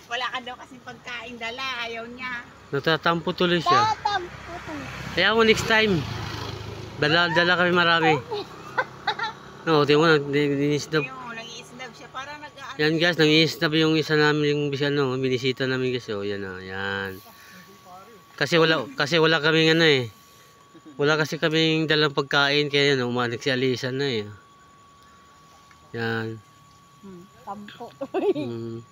Wala ka daw kasi pagkain dala, ayaw niya. Natatampo tuloy siya. Tatampo. Kaya mo next time. Dala kami marami. No, tingnan mo, nangiisnab. Ayun, nag-i-snap siya. Parang nag-aano. Yan guys, nangiisnab yung isa namin, yung ano, binisita namin kasi. Oh, yan na, yan. Kasi wala kaming ano eh. Wala kasi kaming dalang pagkain, kaya yan, umanik si Alisan na eh. Yan. Tampo. Mm.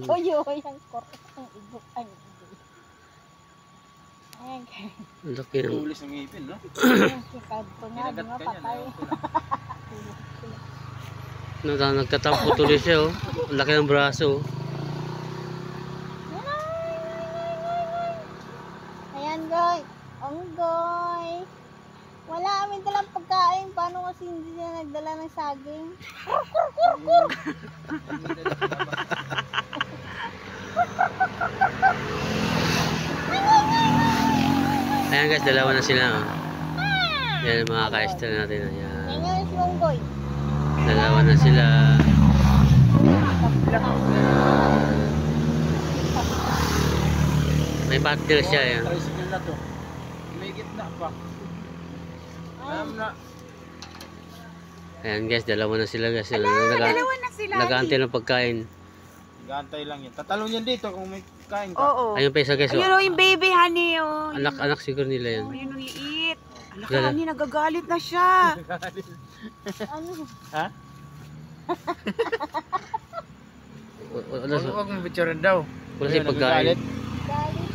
Tuyo yung korte ng igo. Ay, igo. Ayan kayo. Ang laki ng... Tulis ng ngipin, no? Yung kisadto nga, di Kinagat nga ka niya, patay. Nagtatampo tuloy siya oh. Ang laki ng braso oh. Ayan, goy. Onggoy. Wala kami dalang pagkain. Paano kasi hindi niya nagdala ng saging? Ayan guys, dalawa na sila oh. Yan mga ka-extra natin. Ayan. Ayan nga si Onggoy. Dalawa na sila. May partner siya yan. Tricycle na to. May gitna pa. Alam na. Ayan guys, dalawa na sila guys. Dalawa na sila. Nag-aantay ng pagkain. Gantay lang yan. Tatalon yan dito kung may kain ka. Oo. Ayun pa isa guys. Ayun Oh. o, yung baby honey o. Anak siguro nila yan. Ayun o, liit. Anak Dala. honey, nagagalit na siya. Ano? Ha? Wala Huwag mong picture daw. Wala siya pagkain. Galit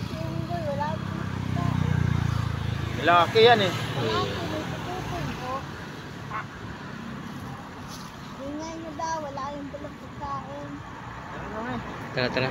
si Onggoy. Wala akong pagkain. Laki yan eh. Wala akong may tututoy ko. Ingay mo daw. Wala yung dalang pagkain. Ano naman? Tara.